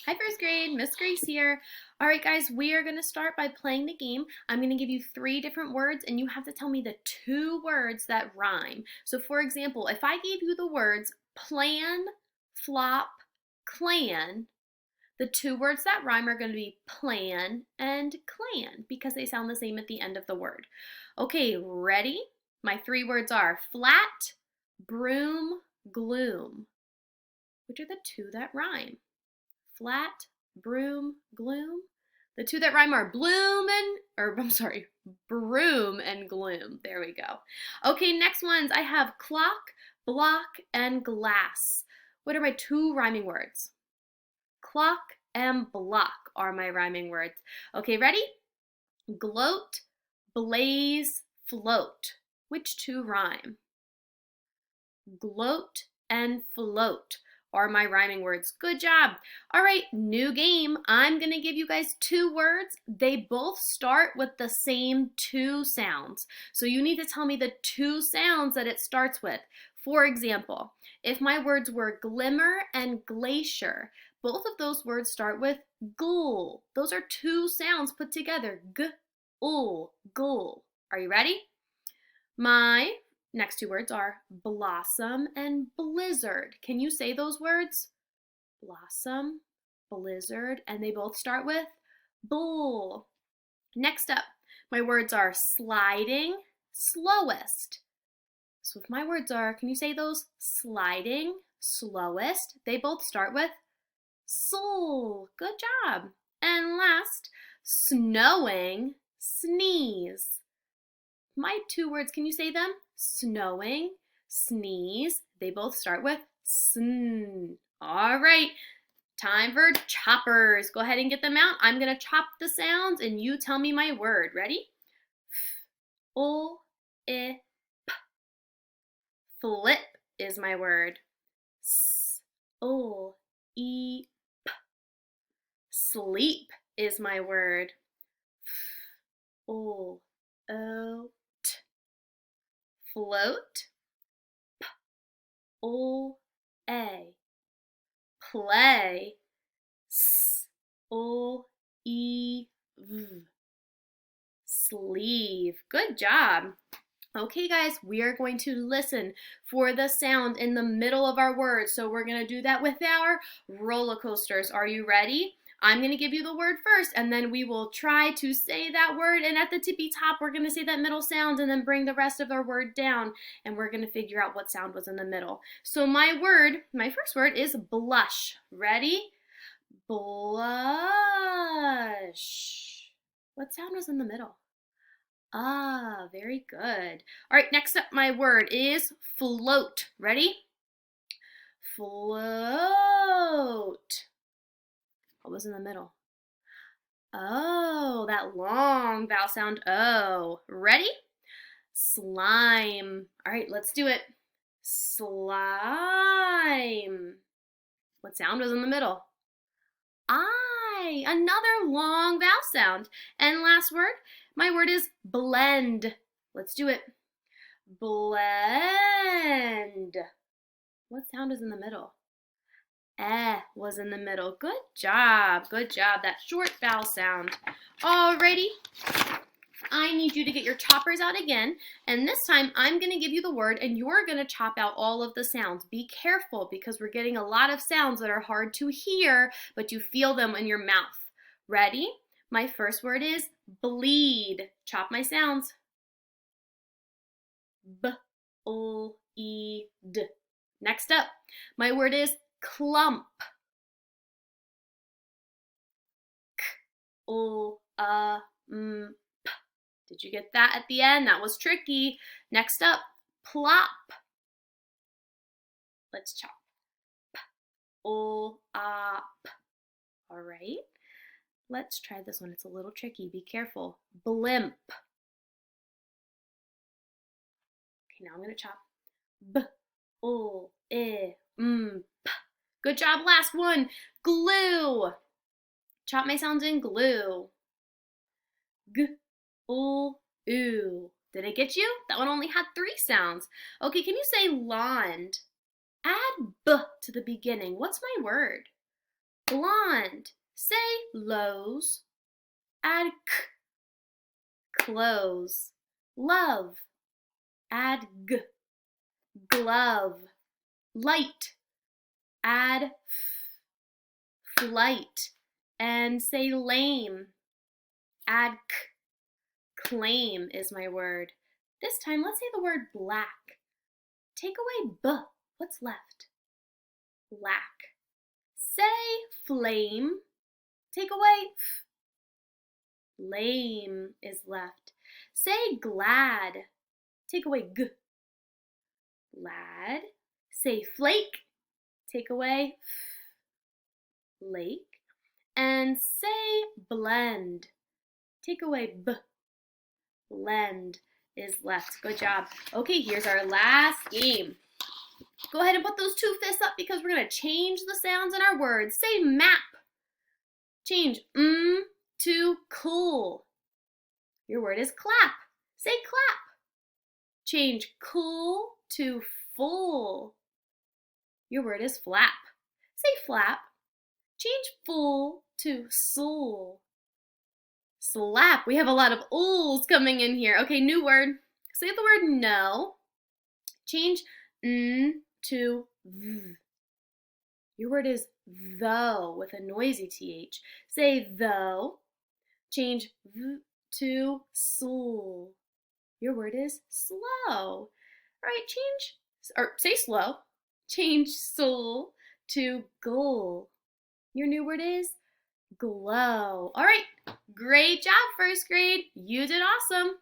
Hi, first grade. Miss Grace here. All right, guys, we are going to start by playing the game. I'm going to give you 3 different words, and you have to tell me the 2 words that rhyme. So, for example, if I gave you the words plan, flop, clan, the 2 words that rhyme are going to be plan and clan because they sound the same at the end of the word. Okay, ready? My 3 words are flat, broom, gloom. Which are the 2 that rhyme? Flat, broom, gloom. The 2 that rhyme are broom and gloom. There we go. Okay, next ones. I have clock, block, and glass. What are my 2 rhyming words? Clock and block are my rhyming words. Okay, ready? Gloat, blaze, float. Which 2 rhyme? Gloat and float are my rhyming words. Good job. All right, new game. I'm going to give you guys 2 words. They both start with the same 2 sounds. So you need to tell me the 2 sounds that it starts with. For example, if my words were glimmer and glacier, both of those words start with gul. Those are 2 sounds put together. G-ul, gul. Are you ready? My next 2 words are blossom and blizzard. Can you say those words? Blossom, blizzard, and they both start with bull. Next up, my words are sliding, slowest. So if my words are, can you say those? Sliding, slowest. They both start with soul. Good job. And last, snowing, sneeze. My 2 words, can you say them? Snowing, sneeze. They both start with sn. All right, time for choppers. Go ahead and get them out. I'm going to chop the sounds and you tell me my word. Ready? F, I, p. Flip is my word. S, I, p. Sleep is my word. F, o, t. Float, p-o-a. Play, s-o-e-v. Sleeve. Good job. Okay, guys, we are going to listen for the sound in the middle of our words. So we're going to do that with our roller coasters. Are you ready? I'm going to give you the word first, and then we will try to say that word. And at the tippy top, we're going to say that middle sound and then bring the rest of our word down. And we're going to figure out what sound was in the middle. So my first word is blush. Ready? Blush. What sound was in the middle? Ah, very good. All right, next up, my word is float. Ready? Float. What was in the middle? Oh, that long vowel sound. Oh, ready? Slime. All right, let's do it. Slime. What sound was in the middle? I. Another long vowel sound. And last word, my word is blend. Let's do it. Blend. What sound is in the middle? Was in the middle. Good job. Good job. That short vowel sound. Alrighty. I need you to get your choppers out again. And this time I'm going to give you the word and you're going to chop out all of the sounds. Be careful because we're getting a lot of sounds that are hard to hear, but you feel them in your mouth. Ready? My first word is bleed. Chop my sounds. B-l-e-d. Next up, my word is clump. K-l-m-p. Did you get that at the end? That was tricky. Next up, plop. Let's chop. P-l-op. All right. Let's try this one. It's a little tricky. Be careful. Blimp. Okay, now I'm going to chop. B-l-i-m-p. Good job. Last one. Glue. Chop my sounds in. Glue. G-l-oo. Did it get you? That one only had 3 sounds. Okay, can you say lawn? Add b to the beginning. What's my word? Blonde. Say lows. Add k. Clothes. Love. Add g. Glove. Light. Add f. Flight. And say lame. Add k. Claim is my word. This time, let's say the word black. Take away b. What's left? Black. Say flame. Take away f. Lame is left. Say glad. Take away g. Glad. Say flake. Take away f. Lake. And say blend. Take away b. Blend is left. Good job. Okay, here's our last game. Go ahead and put those two fists up because we're going to change the sounds in our words. Say map. Change to cool. Your word is clap. Say clap. Change cool to full. Your word is flap. Say flap. Change full to soul. Slap. We have a lot of oohs coming in here. Okay, new word. Say the word no. Change to v. Your word is though with a noisy th. Say though. Change v to soul. Your word is slow. All right, say slow. Change soul to goal. Your new word is glow. All right, great job, first grade. You did awesome.